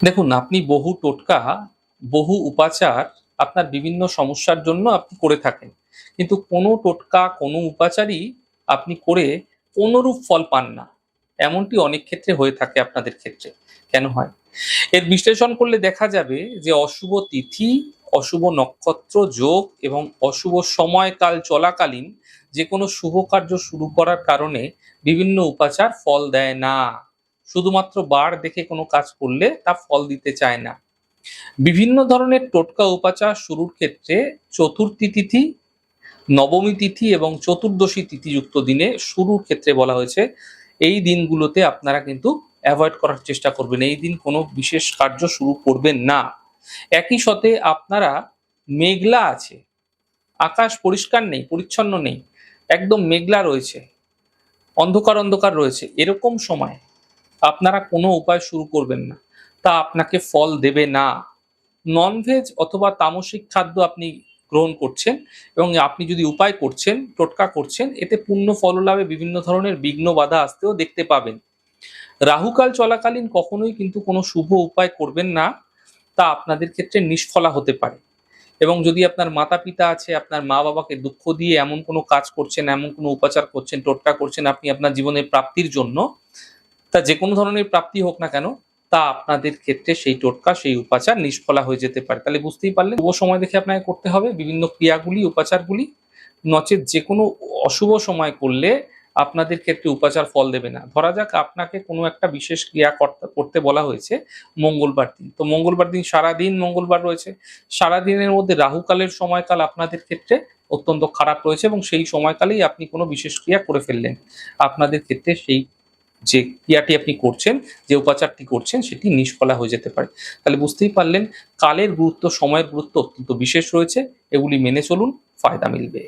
দেখুন, আপনি বহু টোটকা, বহু উপাচার আপনার বিভিন্ন সমস্যার জন্য আপনি করে থাকেন। কিন্তু কোনো টোটকা, কোনো উপাচারই আপনি করে কোনরূপ ফল পান না। এমনটি অনেক ক্ষেত্রে হয়ে থাকে আপনাদের ক্ষেত্রে। কেন হয়? এর বিশ্লেষণ করলে দেখা যাবে যে অশুভ তিথি, অশুভ নক্ষত্র যোগ এবং অশুভ সময়কাল চলাকালীন যেকোনো শুভ কার্য শুরু করার কারণে বিভিন্ন উপাচার ফল দেয় না। শুধুমাত্র বার দেখে কোনো কাজ করলে তা ফল দিতে চায় না। বিভিন্ন ধরনের টোটকা উপাচার শুরুর ক্ষেত্রে চতুর্থী তিথি, নবমী তিথি এবং চতুর্দশী তিথিযুক্ত দিনে শুরুর ক্ষেত্রে বলা হয়েছে এই দিনগুলোতে আপনারা কিন্তু অ্যাভয়েড করার চেষ্টা করবেন। এই দিন কোনো বিশেষ কার্য শুরু করবেন না। একই সাথে আপনারা মেঘলা আছে, আকাশ পরিষ্কার নেই, পরিচ্ছন্ন নেই, একদম মেঘলা রয়েছে, অন্ধকার অন্ধকার রয়েছে, এরকম সময় আপনারা কোনো উপায় শুরু করবেন না, তা আপনাকে ফল দেবে না। ননভেজ অথবা তামসিক খাদ্য আপনি গ্রহণ করছেন এবং আপনি যদি উপায় করছেন, টোটকা করছেন, এতে পুণ্য ফললাভে বিভিন্ন ধরনের বিঘ্ন বাধা আসতেও দেখতে পাবেন। রাহুকাল চলাকালীন কখনোই কিন্তু কোনো শুভ উপায় করবেন না, তা আপনাদের ক্ষেত্রে নিষ্ফলা হতে পারে। এবং যদি আপনার মাতা পিতা আছে, আপনার মা বাবাকে দুঃখ দিয়ে এমন কোনো কাজ করছেন, এমন কোনো উপাচার করছেন, টোটকা করছেন আপনি আপনার জীবনের প্রাপ্তির জন্য, তা যেকোনো ধরনের প্রাপ্তি হোক না কেন, তা আপনাদের ক্ষেত্রে সেই টোটকা, সেই উপাচার নিষ্ফলা হয়ে যেতে পারে। তাহলে বুঝতেই পারলেন, শুভ সময় দেখে আপনাকে করতে হবে বিভিন্ন ক্রিয়াগুলি, উপাচারগুলি। নচেৎ যেকোনো অশুভ সময় করলে আপনাদের ক্ষেত্রে উপাচার ফল দেবে না। ধরা যাক আপনাকে কোনো একটা বিশেষ ক্রিয়া করতে বলা হয়েছে মঙ্গলবার দিন। তো মঙ্গলবার দিন সারাদিন মঙ্গলবার রয়েছে। সারাদিনের মধ্যে রাহুকালের সময়কাল আপনাদের ক্ষেত্রে অত্যন্ত খারাপ রয়েছে এবং সেই সময়কালেই আপনি কোনো বিশেষ ক্রিয়া করে ফেললেন। আপনাদের ক্ষেত্রে সেই যে ক্রিয়াটি আপনি করছেন, যে উপাচারটি করছেন সেটি নিষ্ফলা হয়ে যেতে পারে। তাহলে বুঝতেই পারলেন কালের গুরুত্ব, সময়ের গুরুত্ব অত্যন্ত বিশেষ রয়েছে। এগুলি মেনে চলুন, ফায়দা মিলবে।